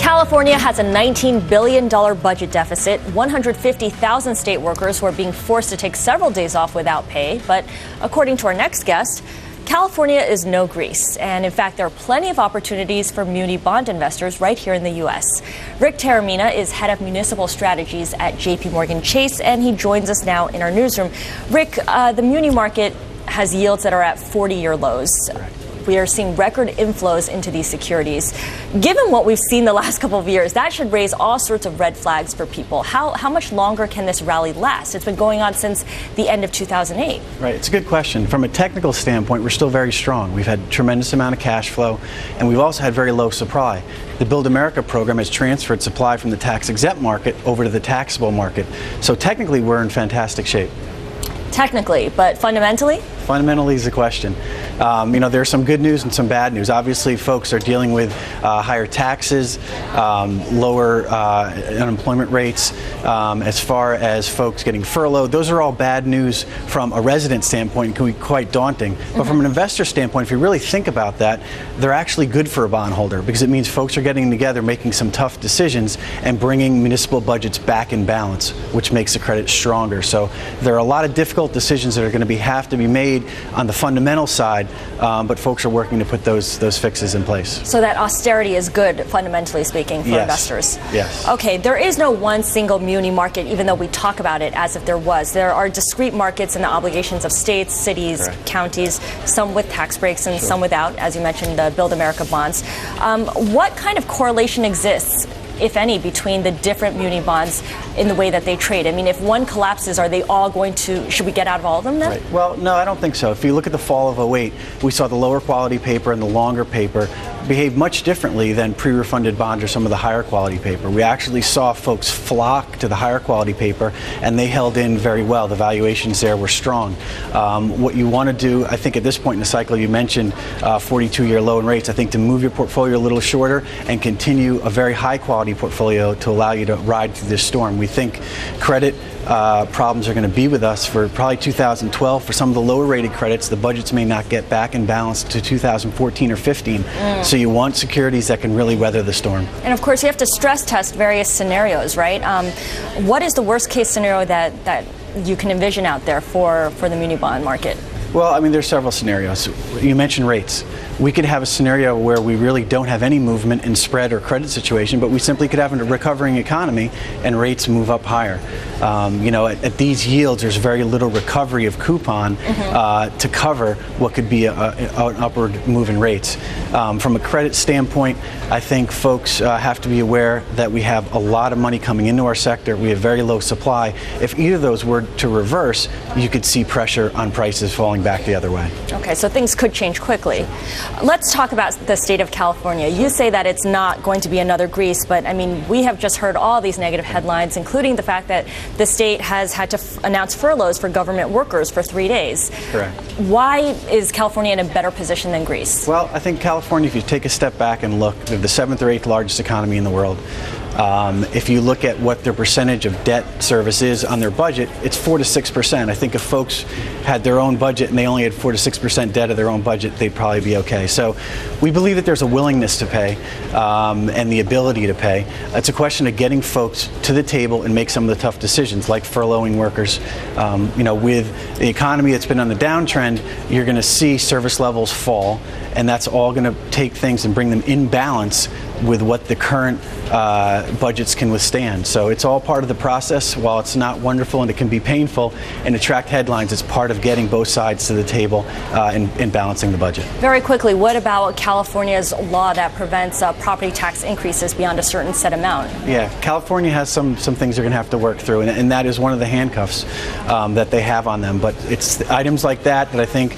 California has a $19 billion budget deficit, 150,000 state workers who are being forced to take several days off without pay. But according to our next guest, California is no Greece. And in fact, there are plenty of opportunities for muni bond investors right here in the U.S. Rick Taormina is head of municipal strategies at JPMorgan Chase, and he joins us now in our newsroom. Rick, the muni market has yields that are at 40-year lows. We are seeing record inflows into these securities. Given what we've seen the last couple of years, that should raise all sorts of red flags for people. How much longer can this rally last? It's been going on since the end of 2008. Right, it's a good question. From a technical standpoint, we're still very strong. We've had a tremendous amount of cash flow, and we've also had very low supply. The Build America program has transferred supply from the tax-exempt market over to the taxable market. So technically, we're in fantastic shape. Technically, but fundamentally? Fundamentally is the question. There's some good news and some bad news. Obviously, folks are dealing with higher taxes, lower unemployment rates, as far as folks getting furloughed. Those are all bad news from a resident standpoint and can be quite daunting. But from an investor standpoint, if you really think about that, they're actually good for a bondholder because it means folks are getting together, making some tough decisions, and bringing municipal budgets back in balance, which makes the credit stronger. So there are a lot of difficult decisions that are going to have to be made on the fundamental side, but folks are working to put those fixes in place. So that austerity is good, fundamentally speaking, for investors? Yes. Okay, there is no one single muni market, even though we talk about it as if there was. There are discrete markets in the obligations of states, cities, counties, some with tax breaks and some without, as you mentioned, the Build America bonds. What kind of correlation exists, if any, between the different muni bonds in the way that they trade? I mean, if one collapses, are they all going to, should we get out of all of them then? Right. Well, no, I don't think so. If you look at the fall of 08, we saw the lower quality paper and the longer paper behave much differently than pre-refunded bonds or some of the higher quality paper. We actually saw folks flock to the higher quality paper, and they held in very well. The valuations there were strong. What you want to do, I think at this point in the cycle, you mentioned 42-year low in rates, I think to move your portfolio a little shorter and continue a very high quality portfolio to allow you to ride through this storm. We think credit problems are going to be with us for probably 2012. For some of the lower rated credits, the budgets may not get back in balance to 2014 or 15. So you want securities that can really weather the storm. And of course, you have to stress test various scenarios, right? What is the worst case scenario that you can envision out there for the muni bond market? Well, I mean, there's several scenarios. You mentioned rates. We could have a scenario where we really don't have any movement in spread or credit situation, but we simply could have a recovering economy and rates move up higher. At these yields, there's very little recovery of coupon to cover what could be an upward move in rates. From a credit standpoint, I think folks have to be aware that we have a lot of money coming into our sector. We have very low supply. If either of those were to reverse, you could see pressure on prices falling back the other way. Okay, so things could change quickly. Let's talk about the state of California. You say that it's not going to be another Greece, but I mean, we have just heard all these negative headlines, including the fact that the state has had to announce furloughs for government workers for 3 days. Correct. Why is California in a better position than Greece? Well, I think California, if you take a step back and look, they're the 7th or 8th largest economy in the world. If you look at what their percentage of debt service is on their budget, it's 4 to 6%. I think if folks had their own budget and they only had 4 to 6% debt of their own budget, they'd probably be okay. So we believe that there's a willingness to pay and the ability to pay. It's a question of getting folks to the table and make some of the tough decisions, like furloughing workers. With the economy that's been on the downtrend, you're going to see service levels fall, and that's all going to take things and bring them in balance with what the current budgets can withstand. So it's all part of the process. While it's not wonderful and it can be painful and attract headlines, it's part of getting both sides to the table and balancing the budget. Very quickly, what about California's law that prevents property tax increases beyond a certain set amount? Yeah, California has some things they're going to have to work through, and that is one of the handcuffs that they have on them. But it's items like that I think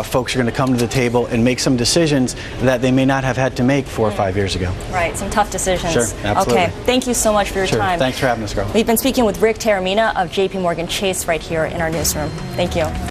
folks are going to come to the table and make some decisions that they may not have had to make 4 or 5 years ago. Right, some tough decisions. Sure, absolutely. Okay, thank you so much for your time. Thanks for having us, Scarlet. We've been speaking with Rick Taormina of JPMorgan Chase right here in our newsroom. Thank you.